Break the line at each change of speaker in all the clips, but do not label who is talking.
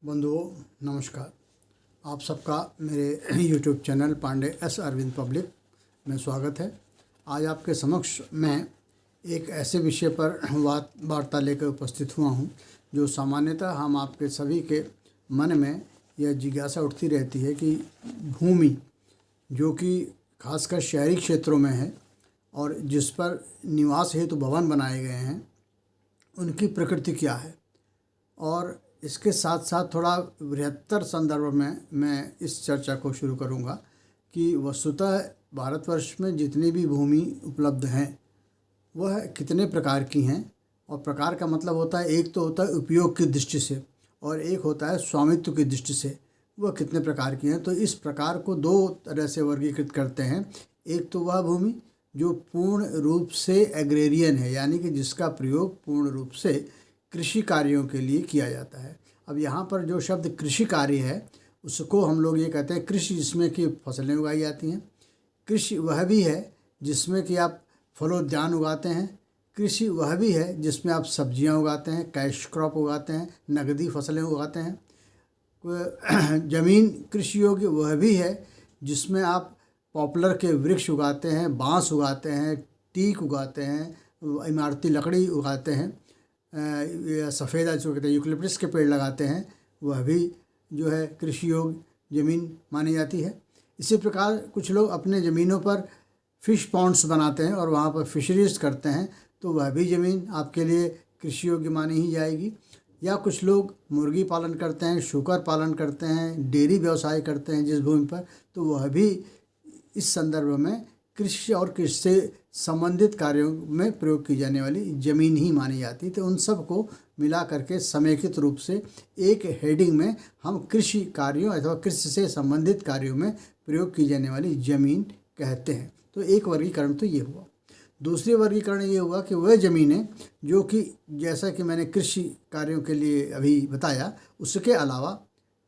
बंधुओं नमस्कार। आप सबका मेरे YouTube channel Pandey S Arvind public में स्वागत है। आज आपके समक्ष मैं एक ऐसे विषय पर वार्ता लेकर उपस्थित हुआ हूं जो सामान्यतः हम आपके सभी के मन में यह जिज्ञासा उठती रहती है कि भूमि जो कि खासकर शहरी क्षेत्रों में है और जिस पर निवास हेतु भवन बनाए गए हैं उनकी प्रकृति क्या है, और इसके साथ साथ थोड़ा बृहत्तर संदर्भ में मैं इस चर्चा को शुरू करूंगा कि वस्तुतः भारतवर्ष में जितनी भी भूमि उपलब्ध हैं वह कितने प्रकार की हैं। और प्रकार का मतलब होता है, एक तो होता है उपयोग की दृष्टि से और एक होता है स्वामित्व की दृष्टि से, वह कितने प्रकार की हैं। तो इस प्रकार को दो तरह से वर्गीकृत करते हैं। एक तो वह भूमि जो पूर्ण रूप से एग्रेरियन है, यानी कि जिसका प्रयोग पूर्ण रूप से कृषि कार्यों के लिए किया जाता है। अब यहाँ पर जो शब्द कृषि कार्य है उसको हम लोग ये कहते हैं कृषि, जिसमें कि फसलें उगाई जाती हैं। कृषि वह भी है जिसमें कि आप फलोद्यान उगाते हैं। कृषि वह भी है जिसमें आप सब्जियां उगाते हैं, कैश क्रॉप उगाते हैं, नगदी फसलें उगाते हैं। ज़मीन कृषि योग्य वह भी है जिसमें आप पॉपुलर के वृक्ष उगाते हैं, बांस उगाते हैं, टीक उगाते हैं, इमारती लकड़ी उगाते हैं, सफ़ेदा जो कहते हैं यूकलिप्टस के पेड़ लगाते हैं, वह भी जो है कृषि योग्य ज़मीन मानी जाती है। इसी प्रकार कुछ लोग अपने ज़मीनों पर फ़िश पॉन्ड्स बनाते हैं और वहाँ पर फिशरीज करते हैं, तो वह भी ज़मीन आपके लिए कृषि योग्य मानी ही जाएगी। या कुछ लोग मुर्गी पालन करते हैं, शूकर पालन करते हैं, डेयरी व्यवसाय करते हैं जिस भूमि पर, तो वह भी इस संदर्भ में कृषि और कृषि से संबंधित कार्यों में प्रयोग की जाने वाली ज़मीन ही मानी जाती है। तो उन सब को मिला करके समेकित रूप से एक हेडिंग में हम कृषि कार्यों अथवा कृषि से संबंधित कार्यों में प्रयोग की जाने वाली ज़मीन कहते हैं। तो एक वर्गीकरण तो ये हुआ। दूसरी वर्गीकरण ये हुआ कि वह ज़मीनें जो कि जैसा कि मैंने कृषि कार्यों के लिए अभी बताया, उसके अलावा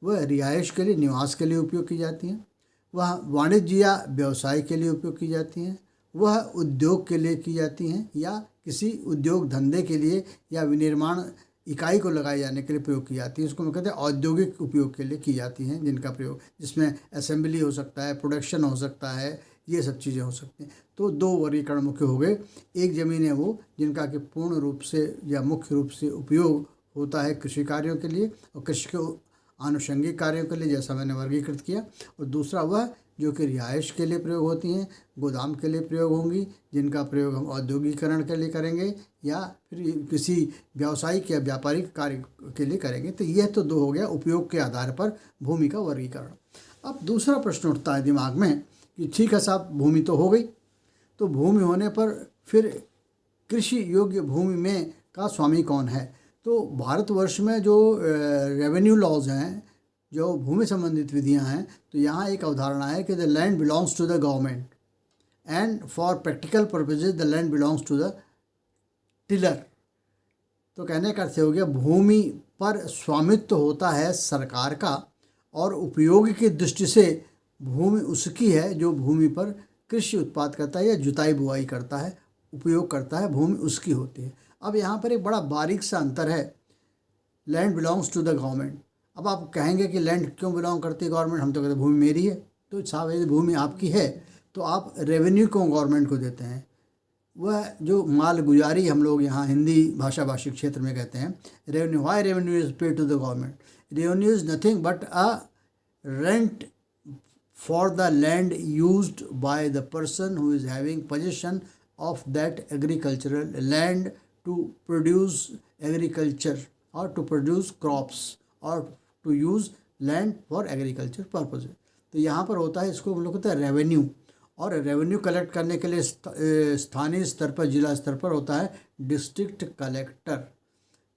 वह रिहाइश के लिए, निवास के लिए उपयोग की जाती हैं, वह वाणिज्य या व्यवसाय के लिए उपयोग की जाती हैं, वह उद्योग के लिए की जाती हैं या किसी उद्योग धंधे के लिए या विनिर्माण इकाई को लगाए जाने के लिए प्रयोग की जाती है। उसको हम कहते हैं औद्योगिक उपयोग के लिए की जाती हैं, जिनका प्रयोग जिसमें असेंबली हो सकता है, प्रोडक्शन हो सकता है, ये सब चीज़ें हो सकती हैं। तो दो वर्गीकरण मुख्य हो गए। एक ज़मीन है वो जिनका कि पूर्ण रूप से या मुख्य रूप से उपयोग होता है कृषि कार्यों के लिए और कृषि के आनुषंगिक कार्यों के लिए, जैसा मैंने वर्गीकृत किया। और दूसरा वह जो कि रिहाइश के लिए प्रयोग होती हैं, गोदाम के लिए प्रयोग होंगी, जिनका प्रयोग हम औद्योगिकरण के लिए करेंगे या फिर किसी व्यावसायिक या व्यापारिक कार्य के लिए करेंगे। तो यह तो दो हो गया उपयोग के आधार पर भूमि का वर्गीकरण। अब दूसरा प्रश्न उठता है दिमाग में कि ठीक है साहब, भूमि तो हो गई, तो भूमि होने पर फिर कृषि योग्य भूमि में का स्वामी कौन है? तो भारतवर्ष में जो रेवेन्यू लॉज हैं, जो भूमि संबंधित विधियां हैं, तो यहाँ एक अवधारणा है कि the land belongs to the government and for practical purposes the land belongs to the tiller. तो कहने का अर्थ हो गया, भूमि पर स्वामित्व होता है सरकार का और उपयोग की दृष्टि से भूमि उसकी है जो भूमि पर कृषि उत्पाद करता है या जुताई बुआई करता है, उपयोग करता है, भूमि उसकी होती है। अब यहाँ पर एक बड़ा बारीक सा अंतर है, land belongs to the government. अब आप कहेंगे कि लैंड क्यों बिलोंग करती है गवर्नमेंट? हम तो कहते हैं भूमि मेरी है। तो साहब यदि भूमि आपकी है तो आप रेवेन्यू क्यों गवर्नमेंट को देते हैं? वह जो माल गुजारी हम लोग यहाँ हिंदी भाषा भाषी क्षेत्र में कहते हैं revenue, why revenue is paid to the government? Revenue is nothing but a rent for the land used by the person who is having possession of that agricultural land to produce agriculture or to produce crops or to use land for agriculture purposes। तो यहाँ पर होता है, इसको हम लोग कहते हैं रेवेन्यू। और रेवेन्यू कलेक्ट करने के लिए स्थानीय स्तर पर, जिला स्तर पर होता है डिस्ट्रिक्ट कलेक्टर।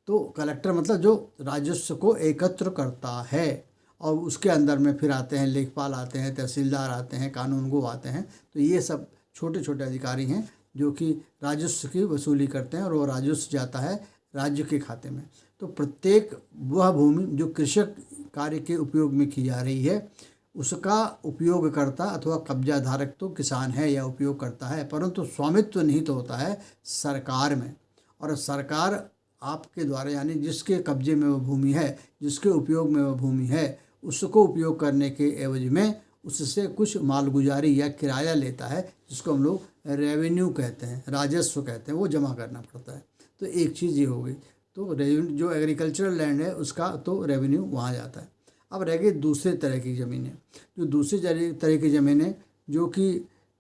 तो कलेक्टर मतलब जो राजस्व को एकत्र करता है, और उसके अंदर में फिर आते हैं लेखपाल, आते हैं तहसीलदार, आते हैं कानूनगो, आते हैं। तो ये सब छोटे छोटे अधिकारी हैं जो कि राजस्व की वसूली करते हैं और वो राजस्व जाता है राज्य के खाते में। तो प्रत्येक वह भूमि जो कृषक कार्य के उपयोग में की जा रही है, उसका उपयोगकर्ता अथवा कब्जा धारक तो किसान है या उपयोग करता है, परंतु स्वामित्व निहित होता है सरकार में। और सरकार आपके द्वारा, यानी जिसके कब्जे में वो भूमि है, जिसके उपयोग में वो भूमि है, उसको उपयोग करने के एवज में उससे कुछ मालगुजारी या किराया लेता है, जिसको हम लोग रेवेन्यू कहते हैं, राजस्व कहते हैं, वो जमा करना पड़ता है। तो एक चीज़ ये हो गई। तो रेवेन्यू, जो एग्रीकल्चरल लैंड है उसका तो रेवेन्यू वहाँ जाता है। अब रह गई दूसरे तरह की ज़मीनें। जो दूसरी तरह की ज़मीनें जो कि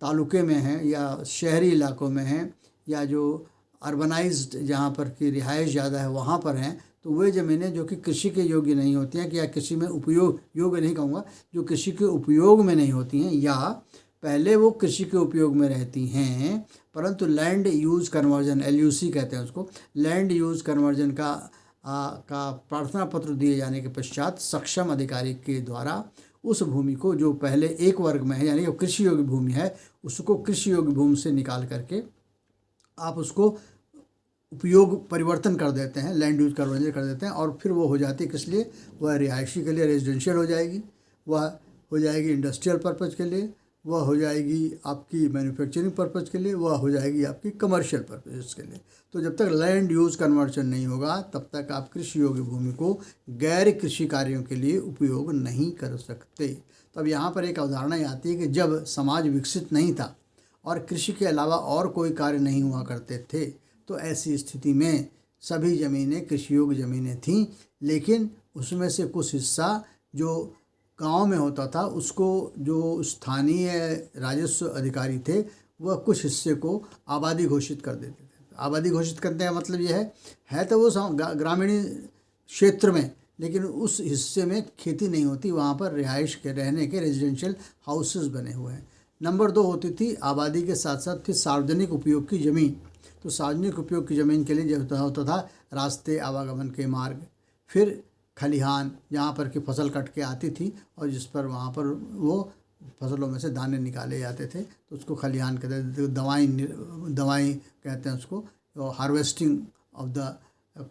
तालुके में हैं या शहरी इलाकों में हैं या जो अर्बनाइज्ड जहाँ पर की रिहाइश ज़्यादा है वहाँ पर हैं, तो वे ज़मीनें जो कि कृषि के योग्य नहीं होती हैं, कि या कृषि में उपयोग योग्य नहीं कहूँगा, जो कृषि के उपयोग में नहीं होती हैं, या पहले वो कृषि के उपयोग में रहती हैं परंतु लैंड यूज़ कन्वर्जन, LUC कहते हैं उसको, लैंड यूज़ कन्वर्जन का प्रार्थना पत्र दिए जाने के पश्चात सक्षम अधिकारी के द्वारा उस भूमि को, जो पहले एक वर्ग में है यानी कि कृषि योग्य भूमि है, उसको कृषि योग्य भूमि से निकाल करके आप उसको उपयोग परिवर्तन कर देते हैं, लैंड यूज कन्वर्जन कर देते हैं, और फिर वो हो जाती है किस लिए, वह रिहायशी के लिए रेजिडेंशियल हो जाएगी, वह हो जाएगी इंडस्ट्रियल पर्पज़ के लिए, वह हो जाएगी आपकी मैन्युफैक्चरिंग पर्पज़ के लिए, वह हो जाएगी आपकी कमर्शियल पर्पज़ के लिए। तो जब तक लैंड यूज़ कन्वर्जन नहीं होगा तब तक आप कृषि योग्य भूमि को गैर कृषि कार्यों के लिए उपयोग नहीं कर सकते। तो अब यहाँ पर एक अवधारणा आती है कि जब समाज विकसित नहीं था और कृषि के अलावा और कोई कार्य नहीं हुआ करते थे, तो ऐसी स्थिति में सभी ज़मीनें कृषि योग्य ज़मीनें थीं, लेकिन उसमें से कुछ हिस्सा जो गांव में होता था उसको जो स्थानीय राजस्व अधिकारी थे वह कुछ हिस्से को आबादी घोषित कर देते थे। आबादी घोषित करने का मतलब यह है तो वो ग्रामीण क्षेत्र में, लेकिन उस हिस्से में खेती नहीं होती, वहाँ पर रिहाइश के रहने के रेजिडेंशियल हाउसेस बने हुए हैं। नंबर 2 होती थी आबादी के साथ साथ फिर सार्वजनिक उपयोग की ज़मीन। तो सार्वजनिक उपयोग की ज़मीन के लिए जो होता था रास्ते, आवागमन के मार्ग, फिर खलिहान जहाँ पर कि फसल कट के आती थी और जिस पर वहाँ पर वो फसलों में से दाने निकाले जाते थे, तो उसको खलिहान कहते थे। दवाई कहते हैं उसको, हार्वेस्टिंग ऑफ द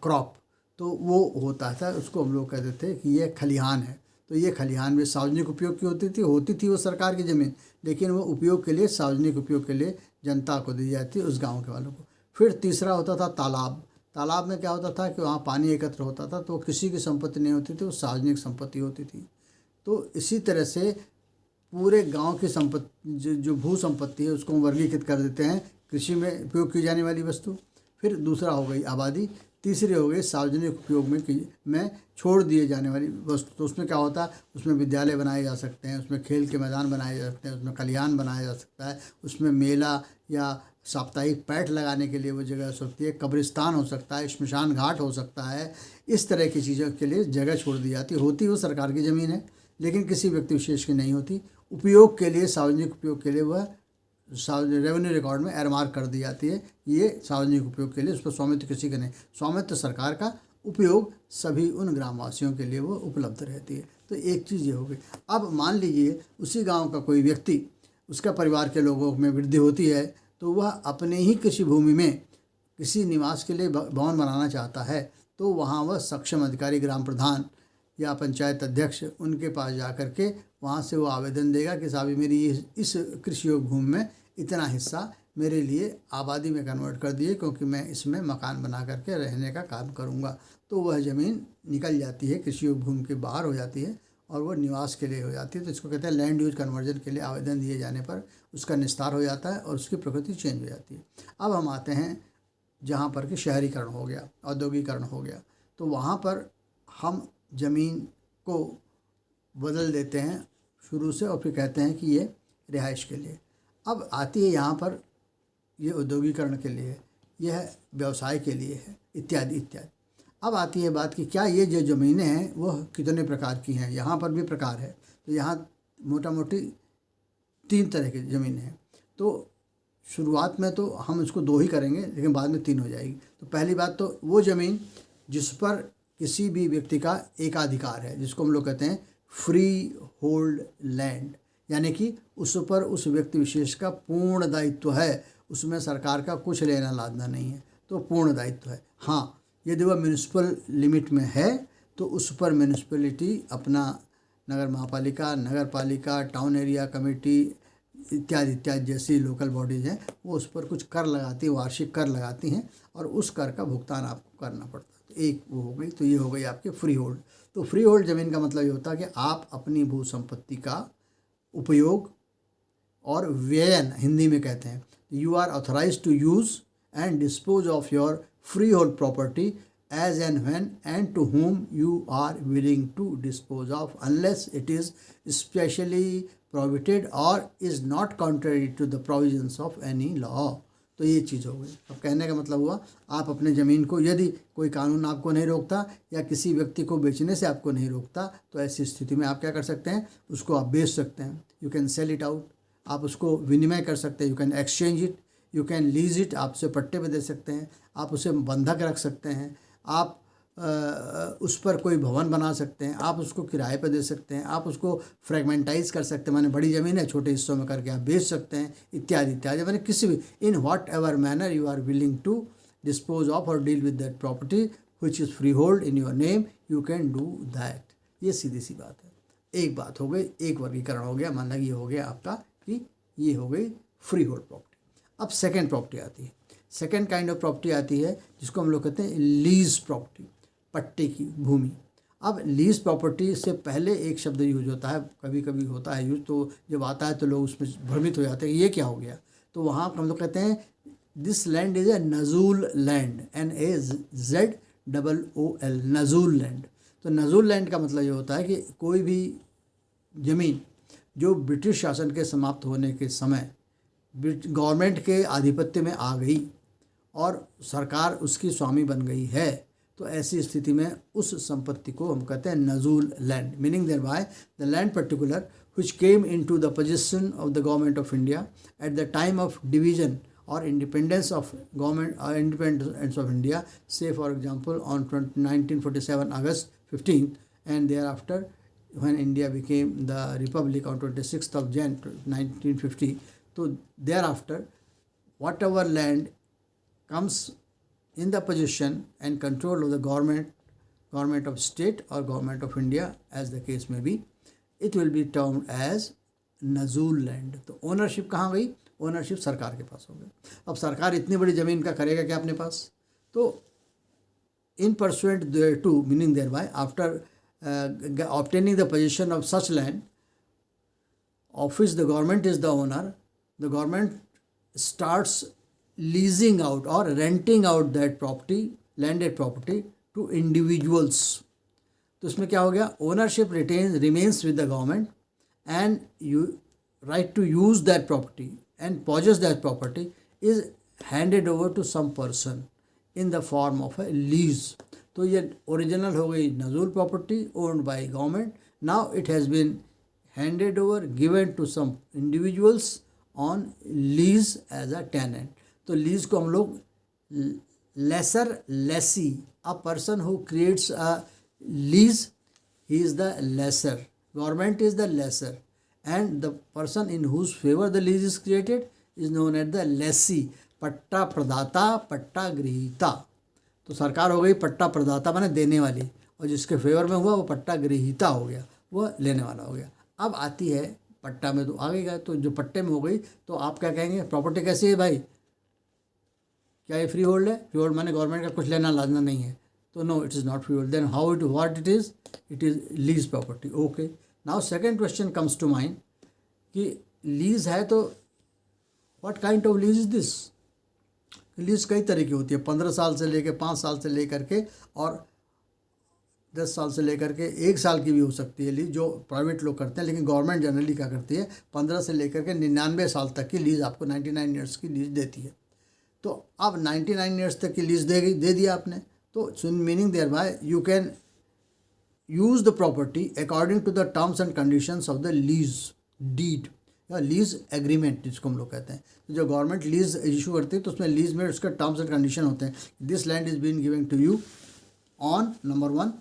क्रॉप, तो वो होता था, उसको हम लोग कहते थे कि ये खलिहान है। तो ये खलिहान में सार्वजनिक उपयोग की होती थी वो सरकार की ज़मीन, लेकिन वो उपयोग के लिए, सार्वजनिक उपयोग के लिए जनता को दी जाती है, उस गाँव के वालों को। फिर तीसरा होता था तालाब। तालाब में क्या होता था कि वहाँ पानी एकत्र होता था, तो किसी की संपत्ति नहीं होती थी, वो सार्वजनिक संपत्ति होती थी। तो इसी तरह से पूरे गांव की संपत्ति, जो भू संपत्ति है, उसको हम वर्गीकृत कर देते हैं कृषि में उपयोग की जाने वाली वस्तु। फिर दूसरा हो गई आबादी, तीसरी हो गई सार्वजनिक उपयोग में छोड़ दिए जाने वाली वस्तु। तो उसमें क्या होता है, उसमें विद्यालय बनाए जा सकते हैं, उसमें खेल के मैदान बनाए जा सकते हैं, उसमें खलिहान बनाया जा सकता है, उसमें मेला या साप्ताहिक पैठ लगाने के लिए वो जगह हो सकती है, कब्रिस्तान हो सकता है, श्मशान घाट हो सकता है। इस तरह की चीज़ों के लिए जगह छोड़ दी जाती होती वो सरकार की ज़मीन है, लेकिन किसी व्यक्ति विशेष की नहीं होती। उपयोग के लिए, सार्वजनिक उपयोग के लिए वह रेवेन्यू रिकॉर्ड में एरमार्क कर दी जाती है, ये सार्वजनिक उपयोग के लिए, उस पर स्वामित्व किसी का नहीं, स्वामित्व सरकार का, उपयोग सभी उन ग्रामवासियों के लिए वो उपलब्ध रहती है। तो एक चीज़ ये हो गई। अब मान लीजिए उसी गांव का कोई व्यक्ति, उसका परिवार के लोगों में वृद्धि होती है, तो वह अपने ही कृषि भूमि में किसी निवास के लिए भवन बनाना चाहता है, तो वहाँ वह सक्षम अधिकारी, ग्राम प्रधान या पंचायत अध्यक्ष, उनके पास जा कर के वहाँ से वो आवेदन देगा कि साहब मेरी इस कृषि योग्य भूमि में इतना हिस्सा मेरे लिए आबादी में कन्वर्ट कर दिए, क्योंकि मैं इसमें मकान बना करके रहने का काम करूँगा। तो वह ज़मीन निकल जाती है, कृषि योग्य भूमि के बाहर हो जाती है और वो निवास के लिए हो जाती है। तो इसको कहते हैं लैंड यूज कन्वर्जन के लिए आवेदन दिए जाने पर उसका निस्तार हो जाता है और उसकी प्रकृति चेंज हो जाती है। अब हम आते हैं जहाँ पर कि शहरीकरण हो गया, औद्योगिकरण हो गया, तो वहाँ पर हम ज़मीन को बदल देते हैं शुरू से और फिर कहते हैं कि ये रिहाइश के लिए। अब आती है यहाँ पर ये औद्योगिकरण के लिए, यह व्यवसाय के लिए है, इत्यादि इत्यादि। अब आती है बात कि क्या ये जो ज़मीनें हैं वह कितने प्रकार की हैं। यहाँ पर भी प्रकार है, तो यहाँ मोटा मोटी 3 तरह की ज़मीनें हैं। तो शुरुआत में तो हम इसको 2 ही करेंगे, लेकिन बाद में 3 हो जाएगी। तो पहली बात तो वो ज़मीन जिस पर किसी भी व्यक्ति का एकाधिकार है, जिसको हम लोग कहते हैं फ्री होल्ड लैंड, यानी कि उस पर उस व्यक्ति विशेष का पूर्ण दायित्व है, उसमें सरकार का कुछ लेना लादना नहीं है, तो पूर्ण दायित्व है। हाँ, यदि वह म्यूनिसिपल लिमिट में है तो उस पर म्यूनिसिपैलिटी अपना, नगर महापालिका, नगर पालिका, टाउन एरिया कमेटी, इत्यादि इत्यादि जैसी लोकल बॉडीज़ हैं वो उस पर कुछ कर लगाती हैं, वार्षिक कर लगाती हैं और उस कर का भुगतान आपको करना पड़ता है। तो एक वो हो गई, तो ये हो गई आपके फ्री होल्ड। तो फ्री होल्ड ज़मीन का मतलब ये होता है कि आप अपनी भू संपत्ति का उपयोग और व्ययन हिंदी में कहते हैं, you are authorise to use and dispose of your free hold property as and when and to whom you are willing to dispose of unless it is specially prohibited or is not contrary to the provisions of any law। तो ये चीज़ हो गई। अब कहने का मतलब हुआ आप अपने ज़मीन को, यदि कोई कानून आपको नहीं रोकता या किसी व्यक्ति को बेचने से आपको नहीं रोकता, तो ऐसी स्थिति में आप क्या कर सकते हैं, उसको आप बेच सकते हैं। You can sell it out, आप उसको विनिमय कर सकते हैं। You can exchange it, you can lease it, आप उसे पट्टे पे दे सकते हैं, आप उसे बंधक रख सकते हैं, आप उस पर कोई भवन बना सकते हैं, आप उसको किराए पर दे सकते हैं, आप उसको फ्रेगमेंटाइज कर सकते हैं, माने बड़ी ज़मीन है छोटे हिस्सों में करके आप बेच सकते हैं, इत्यादि इत्यादि। माने किसी भी in whatever manner you are willing to dispose of और deal with that property which is freehold in your name, you can do that. ये सीधी सी बात है। एक बात हो गई, एक वर्गीकरण हो गया, माना ये हो गया आपका कि ये हो गई फ्री होल्ड प्रॉपर्टी। अब सेकेंड प्रॉपर्टी आती है, सेकेंड काइंड ऑफ प्रॉपर्टी आती है जिसको हम लोग कहते हैं लीज प्रॉपर्टी, पट्टे की भूमि। अब लीज प्रॉपर्टी से पहले एक शब्द यूज होता है, कभी कभी होता है यूज, तो जब आता है तो लोग उसमें भ्रमित हो जाते हैं ये क्या हो गया। तो वहाँ हम लोग कहते हैं दिस लैंड इज़ ए नजूल लैंड, NAZOOL, नजूल लैंड। तो नजूल लैंड का मतलब ये होता है कि कोई भी ज़मीन जो ब्रिटिश शासन के समाप्त होने के समय गवर्नमेंट के आधिपत्य में आ गई और सरकार उसकी स्वामी बन गई है, तो ऐसी स्थिति में उस संपत्ति को हम कहते हैं nazul land, meaning thereby the land particular which came into the possession of the government of India at the time of division or independence of government independence of India, say for example on 1947 August 15th, and thereafter when India became the republic on 26th of January 1950. So thereafter whatever land comes in the possession and control of the government of state or government of India as the case may be, it will be termed as नजूल land. तो ownership कहाँ गई, ownership सरकार के पास हो गई। अब सरकार इतनी बड़ी ज़मीन का करेगा क्या अपने पास, तो in pursuant thereto, meaning thereby after obtaining the possession of such land of which the government is the owner, the government starts leasing out or renting out that property, landed property to individuals। तो इसमें क्या हो गया, ownership remains with the government and you right to use that property and possess that property is handed over to some person in the form of a lease। तो ये original हो गई नजूल property owned by government, now it has been handed over, given to some individuals on lease as a tenant। तो lease को हम लोग lessor lessee, a person who creates a lease, he is the lessor, government is the lessor and the person in whose favour the lease is created is known at the lessee. पट्टा प्रदाता, पट्टा गृहीता। तो सरकार हो गई पट्टा प्रदाता माने देने वाली, और जिसके फेवर में हुआ वो पट्टा गृहीता हो गया, वो लेने वाला हो गया। अब आती है पट्टा में, तो आ गई, तो जो पट्टे में हो गई तो आप क्या कहेंगे, प्रॉपर्टी कैसी है भाई, क्या ये फ्री होल्ड है? फ्री होल्ड माने गवर्नमेंट का कुछ लेना लाना नहीं है, तो no it is not free hold. Then how it what it is lease property. Okay, now second question comes to mind कि लीज है तो what kind of lease is this. Lease कई तरह की होती है, 15 साल से लेकर 5 साल से लेकर के और 10 साल से लेकर के 1 साल की भी हो सकती है लीज, जो प्राइवेट लोग करते हैं। लेकिन गवर्नमेंट जनरली क्या करती है, 15 से लेकर के 99 साल तक की लीज, आपको 99 ईयर्स की लीज देती है। तो अब 99 ईयर्स तक की लीज दे दिया आपने, तो meaning thereby you can use the property according to the terms and conditions of the lease deed या लीज एग्रीमेंट, जिसको हम लोग कहते हैं। तो जो गवर्नमेंट लीज इशू करती है तो उसमें लीज में उसके टर्म्स एंड कंडीशन होते हैं। This land is being given to you on number 1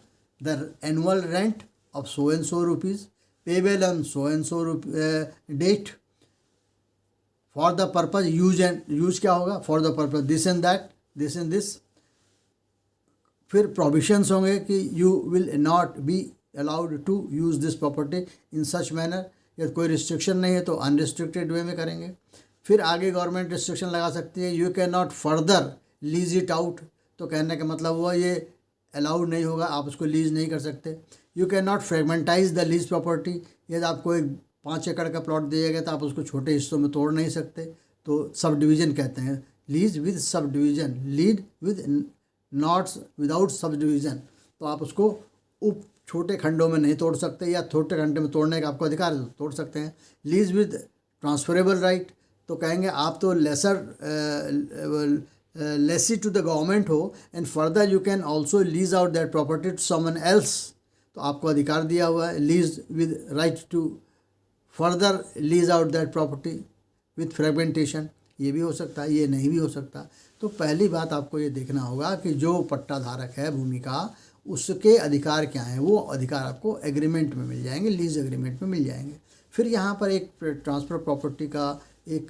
the annual rent of so and so rupees payable on so and so date for the purpose use क्या होगा, for the purpose this and that, this and this। फिर provisions होंगे कि you will not be allowed to use this property in such manner, यदि कोई restriction नहीं है तो अनरिस्ट्रिक्टेड वे में करेंगे। फिर आगे गवर्नमेंट रिस्ट्रिक्शन लगा सकती है, you can not further lease it out, तो कहने का मतलब हुआ ये अलाउड नहीं होगा, आप उसको लीज नहीं कर सकते। You cannot fragmentize the lease property, यदि आपको एक 5 एकड़ का प्लॉट दिया गया तो आप उसको छोटे हिस्सों में तोड़ नहीं सकते, तो सब डिवीज़न कहते हैं। Lease with subdivision, lead with nots without subdivision, तो आप उसको उप छोटे खंडों में नहीं तोड़ सकते, या छोटे खंडे में तोड़ने का आपको अधिकार है तो तोड़ सकते हैं। लीज विद ट्रांसफरेबल राइट, तो कहेंगे आप तो लेसी टू द गवर्नमेंट हो, and further you can also lease out that property to someone else, तो आपको अधिकार दिया हुआ है। Lease with right to further lease out that property with fragmentation, ये भी हो सकता है, ये नहीं भी हो सकता। तो पहली बात आपको ये देखना होगा कि जो पट्टा धारक है भूमि का, उसके अधिकार क्या हैं। वो अधिकार आपको एग्रीमेंट में मिल जाएंगे, लीज एग्रीमेंट में मिल जाएंगे। फिर यहाँ पर एक ट्रांसफ़र प्रॉपर्टी का एक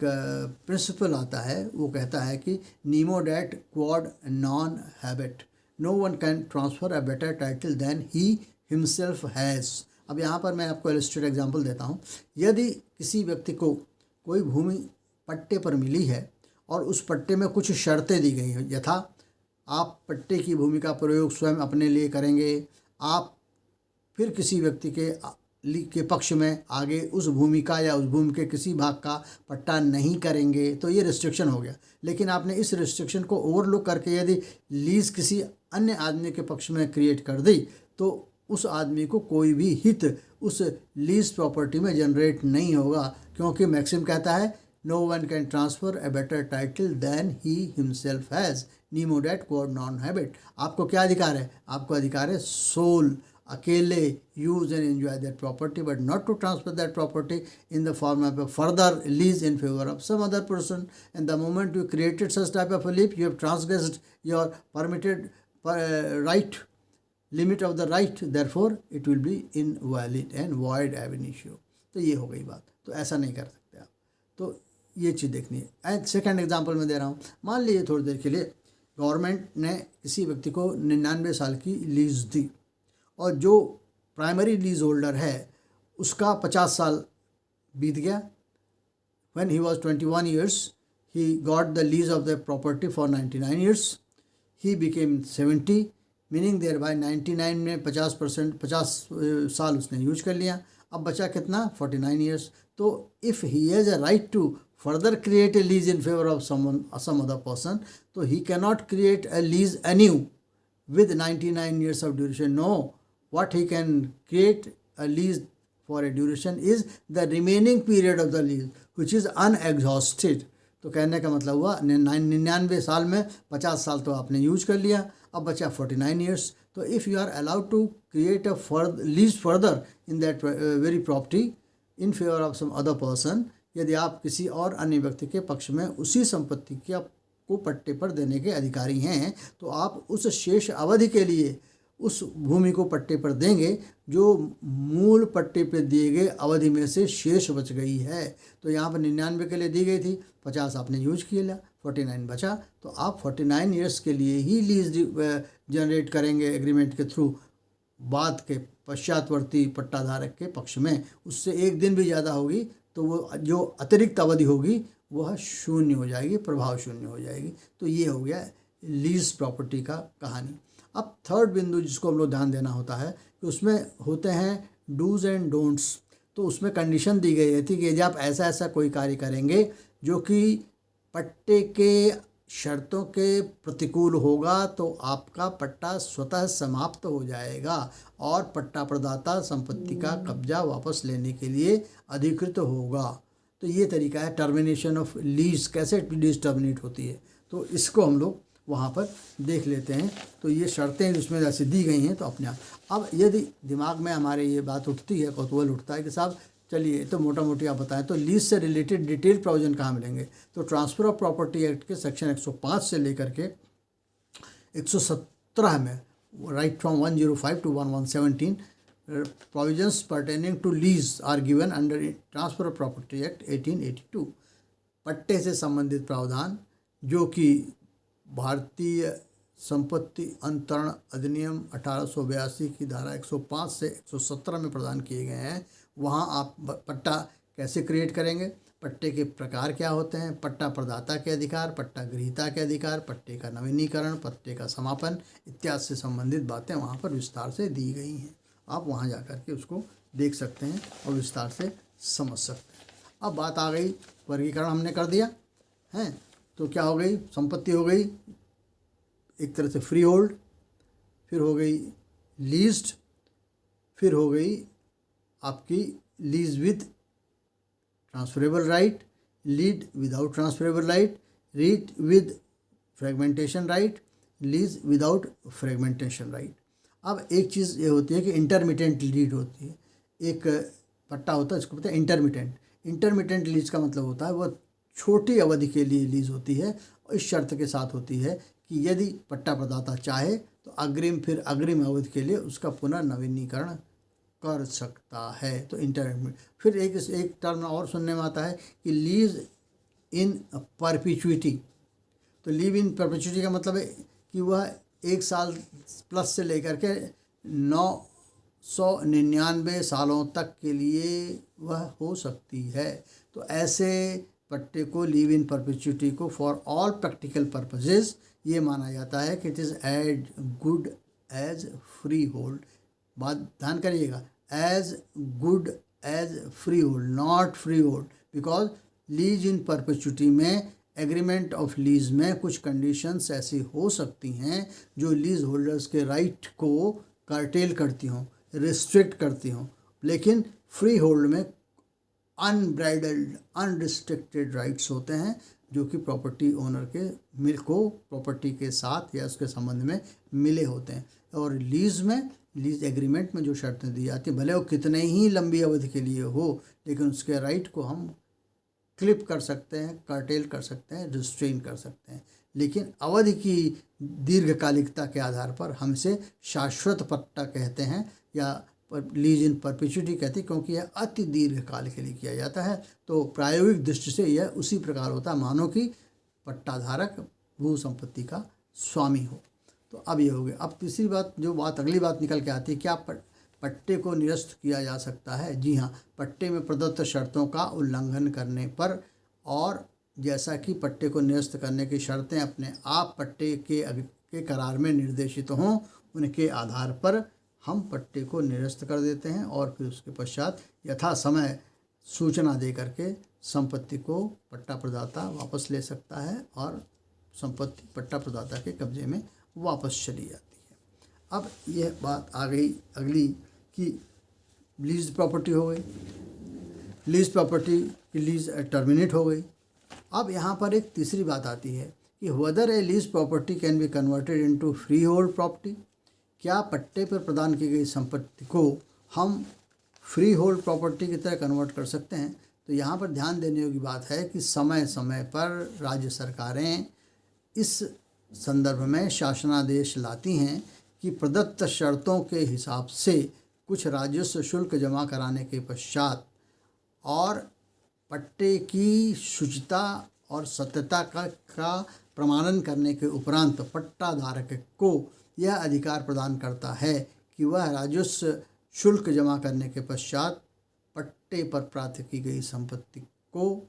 प्रिंसिपल आता है, वो कहता है कि nemo dat quod non habet, no one can transfer a better title than he himself has. अब यहाँ पर मैं आपको इलस्ट्रेट एग्जांपल देता हूँ। यदि किसी व्यक्ति को कोई भूमि पट्टे पर मिली है और उस पट्टे में कुछ शर्तें दी गई हैं, यथा आप पट्टे की भूमि का प्रयोग स्वयं अपने लिए करेंगे, आप फिर किसी व्यक्ति के पक्ष में आगे उस भूमि का या उस भूमि के किसी भाग का पट्टा नहीं करेंगे, तो ये रिस्ट्रिक्शन हो गया। लेकिन आपने इस रिस्ट्रिक्शन को ओवरलुक करके यदि लीज किसी अन्य आदमी के पक्ष में क्रिएट कर दी, तो उस आदमी को कोई भी हित उस लीज प्रॉपर्टी में जनरेट नहीं होगा, क्योंकि मैक्सिम कहता है no one can transfer a better title than he himself has, nemo dat quod non habet. आपको क्या अधिकार है? आपको अधिकार है सोल, अकेले use and enjoy that property, but not to transfer that property in the form of a further lease in favour of some other person, and the moment you created such type of a lease you have transgressed your permitted right limit of the right, therefore it will be invalid and void एब initio. तो ये हो गई बात, तो ऐसा नहीं कर सकते आप, तो ये चीज़ देखनी है। एंड सेकेंड एग्जाम्पल मैं दे रहा हूँ, मान लीजिए थोड़ी देर के लिए गवर्नमेंट ने किसी व्यक्ति को 99 साल की लीज दी, और जो प्राइमरी लीज होल्डर है उसका 50 साल बीत गया। When he was 21 years he got the lease of the property for 99 years, he became 70, meaning thereby 99 में 50 साल उसने यूज कर लिया, अब बचा कितना 49 years। तो if he has a right to further create a lease in favor of some other person, so he cannot create a lease anew with 99 years of duration. No, what he can create a lease for a duration is the remaining period of the lease which is unexhausted। तो कहने का मतलब हुआ 99 साल में 50 साल तो आपने यूज कर लिया, अब बचा 49 years। तो if you are allowed to create a lease further in that very property in favour of some other person, यदि आप किसी और अन्य व्यक्ति के पक्ष में उसी संपत्ति के को पट्टे पर देने के अधिकारी हैं, तो आप उस शेष अवधि के लिए उस भूमि को पट्टे पर देंगे जो मूल पट्टे पर दिए गए अवधि में से शेष बच गई है। तो यहाँ पर 99 के लिए दी गई थी, 50 आपने यूज किया, 49 बचा, तो आप 49 ईयर्स के लिए ही लीज जनरेट करेंगे एग्रीमेंट के थ्रू। बाद के पश्चातवर्ती पट्टाधारक के पक्ष में उससे एक दिन भी ज़्यादा होगी तो वो जो अतिरिक्त अवधि होगी वह शून्य हो जाएगी, प्रभाव शून्य हो जाएगी। तो ये हो गया लीज प्रॉपर्टी का कहानी। अब थर्ड बिंदु जिसको हम लोग ध्यान देना होता है कि उसमें होते हैं डूज एंड डोंट्स। तो उसमें कंडीशन दी गई थी कि यदि आप ऐसा ऐसा कोई कार्य करेंगे जो कि पट्टे के शर्तों के प्रतिकूल होगा, तो आपका पट्टा स्वतः समाप्त हो जाएगा और पट्टा प्रदाता संपत्ति का कब्जा वापस लेने के लिए अधिकृत होगा। तो ये तरीका है टर्मिनेशन ऑफ लीज, कैसे लीज टर्मिनेट होती है, तो इसको हम लोग वहाँ पर देख लेते हैं। तो ये शर्तें जिसमें जैसे दी गई हैं तो अपने आप, अब यदि दिमाग में हमारे ये बात उठती है, कौतूहल उठता है कि साहब चलिए तो मोटा मोटी आप बताएं, तो लीज से रिलेटेड डिटेल प्रोविजन कहाँ मिलेंगे। तो ट्रांसफ़र ऑफ प्रॉपर्टी एक्ट के सेक्शन 105 से लेकर के 117 में, right from 105 to 1117 provisions pertaining to lease are given under transfer of property act 1882। पट्टे से संबंधित प्रावधान जो कि भारतीय संपत्ति अंतरण अधिनियम 1882 की धारा 105 से 117 में प्रदान किए गए हैं। वहाँ आप पट्टा कैसे क्रिएट करेंगे, पट्टे के प्रकार क्या होते हैं, पट्टा प्रदाता के अधिकार, पट्टा गृहीता के अधिकार, पट्टे का नवीनीकरण, पट्टे का समापन इत्यादि से संबंधित बातें वहाँ पर विस्तार से दी गई हैं। आप वहाँ जा कर के उसको देख सकते हैं और विस्तार से समझ सकते हैं। अब बात आ गई, वर्गीकरण हमने कर दिया है, तो क्या हो गई, संपत्ति हो गई एक तरह से फ्री होल्ड, फिर हो गई लीज्ड, फिर हो गई आपकी lease with transferable right, lead without transferable right, read with fragmentation right, lease without fragmentation right. अब एक चीज़ ये होती है कि इंटरमिटेंट लीड होती है, एक पट्टा होता है इसको पता है इंटरमिटेंट। इंटरमिटेंट लीज का मतलब होता है वह छोटी अवधि के लिए लीज होती है और इस शर्त के साथ होती है कि यदि पट्टा प्रदाता चाहे तो अग्रिम अवधि के लिए उसका पुनर्नवीनीकरण कर सकता है। तो इंटरमिटेंट। फिर एक टर्म और सुनने में आता है कि लीज इन परपिचुइटी। तो लीव इन परपिचुइटी का मतलब है कि वह 1 साल प्लस से लेकर के 999 सालों तक के लिए वह हो सकती है। तो ऐसे पट्टे को लीव इन परपिचुइटी को फॉर ऑल प्रैक्टिकल पर्पसेस ये माना जाता है कि it is as good as freehold. बात ध्यान करिएगा, as good as freehold, not free hold, because lease in perpetuity में एग्रीमेंट ऑफ लीज में कुछ कंडीशंस ऐसी हो सकती हैं जो लीज होल्डर्स के राइट को कर्टेल करती हों, रिस्ट्रिक्ट करती हों, लेकिन फ्री होल्ड में अनब्राइडल्ड अनरिस्ट्रिक्टेड राइट्स होते हैं जो कि प्रॉपर्टी ओनर के को प्रॉपर्टी के साथ या उसके संबंध में मिले होते हैं। और लीज में, लीज एग्रीमेंट में जो शर्तें दी जाती हैं, भले वो कितने ही लंबी अवधि के लिए हो, लेकिन उसके राइट को हम क्लिप कर सकते हैं, कर्टेल कर सकते हैं, रिस्ट्रेन कर सकते हैं, लेकिन अवधि की दीर्घकालिकता के आधार पर हम इसे शाश्वत पट्टा कहते हैं या लीज इन परपिचुइटी कहते हैं, क्योंकि यह अति दीर्घकाल के लिए किया जाता है। तो प्रायोगिक दृष्टि से यह उसी प्रकार होता है मानो कि पट्टाधारक भू संपत्ति का स्वामी हो। तो अब ये हो गया। अब तीसरी बात, अगली बात निकल के आती है, क्या पट्टे को निरस्त किया जा सकता है? जी हाँ, पट्टे में प्रदत्त शर्तों का उल्लंघन करने पर, और जैसा कि पट्टे को निरस्त करने की शर्तें अपने आप पट्टे के करार में निर्देशित हों, उनके आधार पर हम पट्टे को निरस्त कर देते हैं और फिर उसके पश्चात यथा समय सूचना दे करके संपत्ति को पट्टा प्रदाता वापस ले सकता है और संपत्ति पट्टा प्रदाता के कब्जे में वापस चली जाती है। अब यह बात आ गई अगली कि लीज प्रॉपर्टी हो गई, लीज प्रॉपर्टी की लीज टर्मिनेट हो गई। अब यहाँ पर एक तीसरी बात आती है कि whether a lease property can be converted into free hold property. क्या पट्टे पर प्रदान की गई संपत्ति को हम फ्री होल्ड प्रॉपर्टी की तरह कन्वर्ट कर सकते हैं? तो यहाँ पर ध्यान देने योग्य बात है कि समय समय पर राज्य सरकारें इस संदर्भ में शासनादेश लाती हैं कि प्रदत्त शर्तों के हिसाब से कुछ राजस्व शुल्क जमा कराने के पश्चात और पट्टे की शुचिता और सत्यता का प्रमाणन करने के उपरांत पट्टाधारक को यह अधिकार प्रदान करता है कि वह राजस्व शुल्क जमा करने के पश्चात पट्टे पर प्राप्त की गई संपत्ति को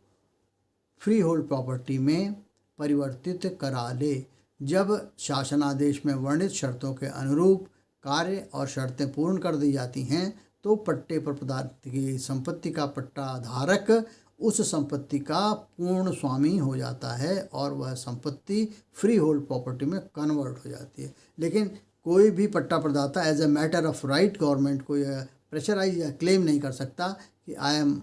फ्री होल्ड प्रॉपर्टी में परिवर्तित करा ले। जब शासनादेश में वर्णित शर्तों के अनुरूप कार्य और शर्तें पूर्ण कर दी जाती हैं तो पट्टे पर प्रदान की गई संपत्ति का पट्टाधारक उस संपत्ति का पूर्ण स्वामी हो जाता है और वह संपत्ति फ्री होल्ड प्रॉपर्टी में कन्वर्ट हो जाती है। लेकिन कोई भी पट्टा प्रदाता as a matter of right government को यह प्रेशराइज या क्लेम नहीं कर सकता कि I am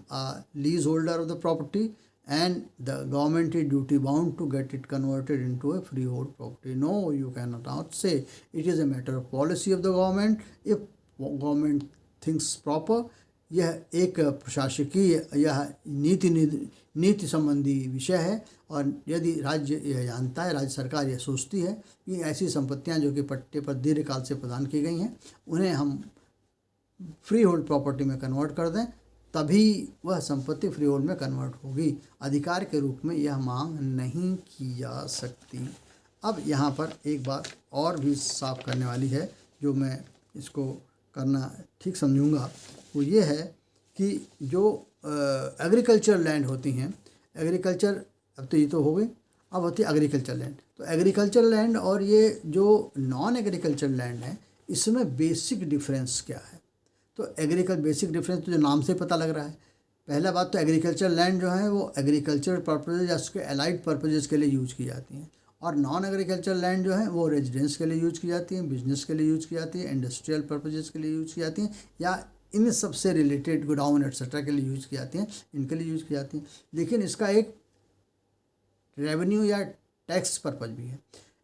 lease holder of the property and the government is duty bound to get it converted into a freehold property. No, you cannot say. It is a matter of policy of the government. If government thinks proper, यह एक प्रशासकीय यह नीति संबंधी विषय है और यदि राज्य यह जानता है, राज्य सरकार यह सोचती है कि ऐसी संपत्तियां जो कि पट्टे पर दीर्घकाल से प्रदान की गई हैं उन्हें हम फ्री होल्ड प्रॉपर्टी में कन्वर्ट कर दें, तभी वह संपत्ति फ्री होल्ड में कन्वर्ट होगी। अधिकार के रूप में यह मांग नहीं की जा सकती। अब यहाँ पर एक बात और भी साफ करने वाली है, जो मैं इसको करना ठीक समझूंगा, वो ये है कि जो एग्रीकल्चर लैंड होती हैं, एग्रीकल्चर, अब तो ये तो हो गई, अब होती है एग्रीकल्चर लैंड। तो एग्रीकल्चर लैंड और ये जो नॉन एग्रीकल्चर लैंड है, इसमें बेसिक डिफरेंस क्या है? तो बेसिक डिफरेंस तो जो नाम से पता लग रहा है। पहला बात तो एग्रीकल्चर लैंड जो है वो एग्रीकल्चर पर्पजेज या उसके अलाइड पर्पजेज के लिए यूज की जाती हैं, और नॉन एग्रीकल्चर लैंड जो है वो रेजिडेंस के लिए यूज की जाती हैं, बिजनेस के लिए यूज की जाती है, इंडस्ट्रियल पर्पजेज के लिए यूज की जाती हैं, या इन सबसे रिलेटेड गोडाउन एट्सेट्रा के लिए यूज की जाती हैं, इनके लिए यूज की जाती हैं। लेकिन इसका एक रेवेन्यू या टैक्स पर्पज भी है।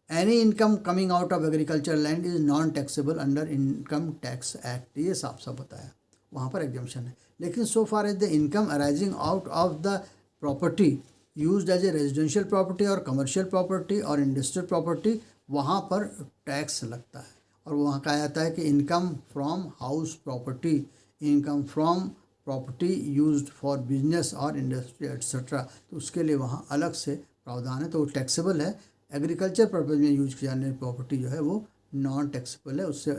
Any income coming out of agriculture land is non taxable under income tax act, ये साफ साफ बताया, वहाँ पर एग्जम्पशन है। लेकिन so far as the income arising out of the property used as a residential property और कमर्शियल प्रॉपर्टी और इंडस्ट्रियल प्रॉपर्टी, वहाँ पर टैक्स लगता है। और वहाँ कहा जाता है कि income from house property, income from property used for business और इंडस्ट्री एट्सेट्रा, तो उसके लिए वहाँ अलग से प्रावधान है, तो वो टैक्सेबल है। एग्रीकल्चर पर्पज में यूज की जाने वाली प्रॉपर्टी जो है वो नॉन टैक्सेबल है, उससे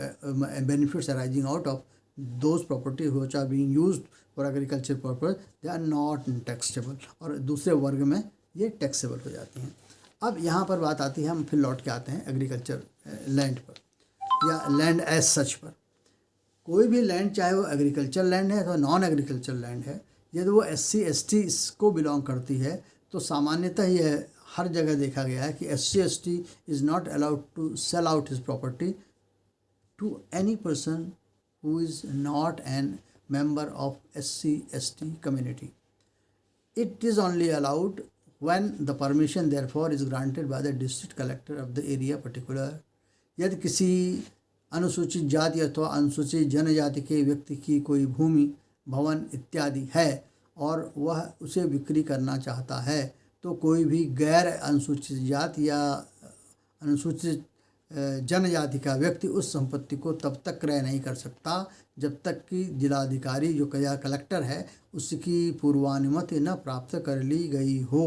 benefits arising out of those property which are being used for agriculture purpose they are not taxable, और दूसरे वर्ग में ये टैक्सेबल हो जाती हैं। अब यहाँ पर बात आती है, हम फिर लौट के आते हैं एग्रीकल्चर लैंड पर या लैंड एज सच पर। कोई भी लैंड, चाहे वो एग्रीकल्चर लैंड है अथवा नॉन एग्रीकल्चर लैंड है, यदि वो SC ST को बिलोंग करती है, तो सामान्यतः यह हर जगह देखा गया है कि SC ST is not allowed to sell out his property to any person who is not an member of SC ST community. It is only allowed when the permission therefore is granted by the district collector of the area particular. यदि किसी अनुसूचित जाति अथवा अनुसूचित जनजाति के व्यक्ति की कोई भूमि, भवन इत्यादि है और वह उसे बिक्री करना चाहता है, तो कोई भी गैर अनुसूचित जाति या अनुसूचित जनजाति का व्यक्ति उस संपत्ति को तब तक क्रय नहीं कर सकता जब तक कि जिलाधिकारी जो या कलेक्टर है उसकी पूर्वानुमति न प्राप्त कर ली गई हो।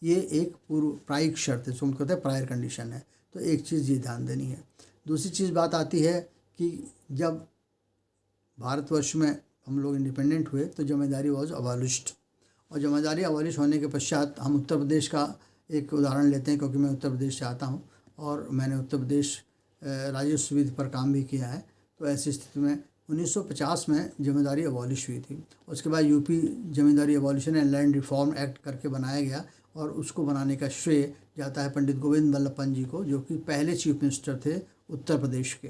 ये एक प्रायिक शर्त है, जिसको कहते हैं प्रायर कंडीशन है। तो एक चीज़ ये ध्यान देनी है। दूसरी चीज़ बात आती है कि जब भारतवर्ष में हम लोग इंडिपेंडेंट हुए तो जमींदारी वॉज अबॉलिश्ड, और जमींदारी अबॉलिश होने के पश्चात हम उत्तर प्रदेश का एक उदाहरण लेते हैं, क्योंकि मैं उत्तर प्रदेश से आता हूँ और मैंने उत्तर प्रदेश राजस्व विधि पर काम भी किया है। तो ऐसी स्थिति में 1950 में जमींदारी अबॉलिश हुई थी। उसके बाद UP zamindari abolition and land reform act करके बनाया गया, और उसको बनाने का श्रेय जाता है पंडित गोविंद बल्लभ पंत जी को, जो कि पहले चीफ मिनिस्टर थे उत्तर प्रदेश के।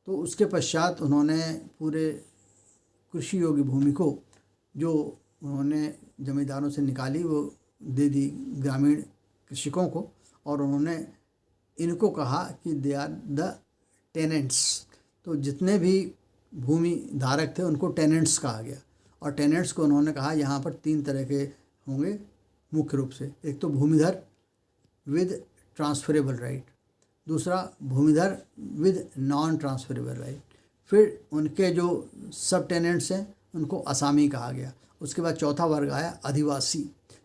तो उसके पश्चात उन्होंने पूरे कृषि योग्य भूमि को जो उन्होंने जमींदारों से निकाली वो दे दी ग्रामीण कृषकों को, और उन्होंने इनको कहा कि दे आर द टेनेंट्स। तो जितने भी भूमि धारक थे उनको टेनेंट्स कहा गया, और टेनेंट्स को उन्होंने कहा यहाँ पर 3 तरह के होंगे मुख्य रूप से। एक तो भूमिधर विद ट्रांसफरेबल राइट, दूसरा भूमिधर विद नॉन ट्रांसफरेबल राइट, फिर उनके जो सब टेनेंट्स हैं उनको असामी कहा गया। उसके बाद चौथा वर्ग आया आदिवासी।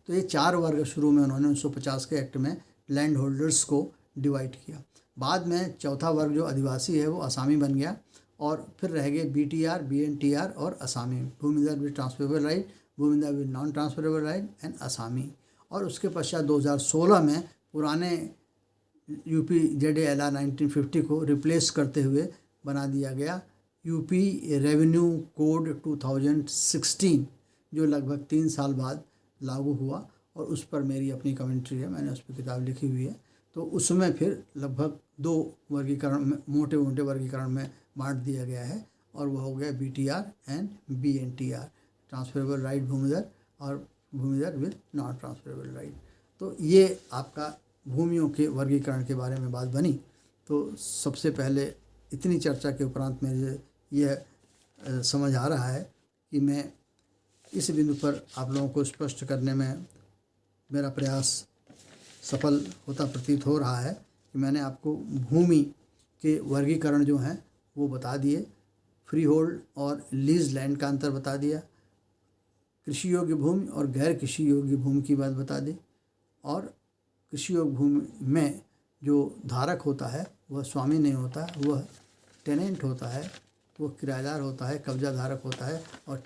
तो ये 4 वर्ग शुरू में उन्होंने 1950 के एक्ट में लैंड होल्डर्स को डिवाइड किया। बाद में चौथा वर्ग जो आदिवासी है वो असामी बन गया, और फिर रह गए BTR, BNTR और असामी, भूमिधर विद ट्रांसफरेबल राइट, भूमिधर with non transferable right and असामी। और उसके पश्चात 2016 में पुराने UPZALR 1950 को रिप्लेस करते हुए बना दिया गया UP रेवेन्यू कोड 2016, जो लगभग 3 साल बाद लागू हुआ, और उस पर मेरी अपनी कमेंट्री है, मैंने उस पर किताब लिखी हुई है। तो उसमें फिर लगभग 2 वर्गीकरण में, मोटे मोटे वर्गीकरण में बांट दिया गया है, और वह हो गया BTR and BNTR, transferable right भूमिधर और भूमिधर विद नॉन ट्रांसफरेबल राइट। तो ये आपका भूमियों के वर्गीकरण के बारे में बात बनी। तो सबसे पहले इतनी चर्चा के उपरांत मेरे यह समझ आ रहा है कि मैं इस बिंदु पर आप लोगों को स्पष्ट करने में मेरा प्रयास सफल होता प्रतीत हो रहा है कि मैंने आपको भूमि के वर्गीकरण जो हैं वो बता दिए, फ्री होल्ड और लीज लैंड का अंतर बता दिया, कृषि योग्य भूमि और गैर कृषि योग्य भूमि की बात बता दी, और कृषि योग्य भूमि में जो धारक होता है वह स्वामी नहीं होता, वह टेनेंट होता है, वो किराएदार होता है, कब्जा धारक होता है। और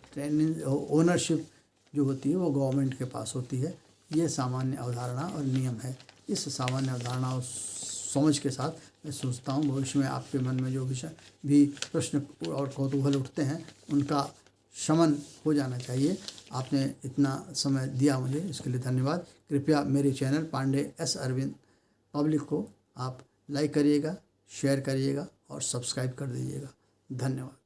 ओनरशिप जो होती है वो गवर्नमेंट के पास होती है। ये सामान्य अवधारणा और नियम है। इस सामान्य अवधारणा और समझ के साथ मैं सोचता हूँ भविष्य में आपके मन में जो विषय भी प्रश्न और कौतूहल उठते हैं उनका शमन हो जाना चाहिए। आपने इतना समय दिया मुझे, इसके लिए धन्यवाद। कृपया मेरे channel Pandey S Arvind public को आप लाइक करिएगा, शेयर करिएगा और सब्सक्राइब कर दीजिएगा। धन्यवाद।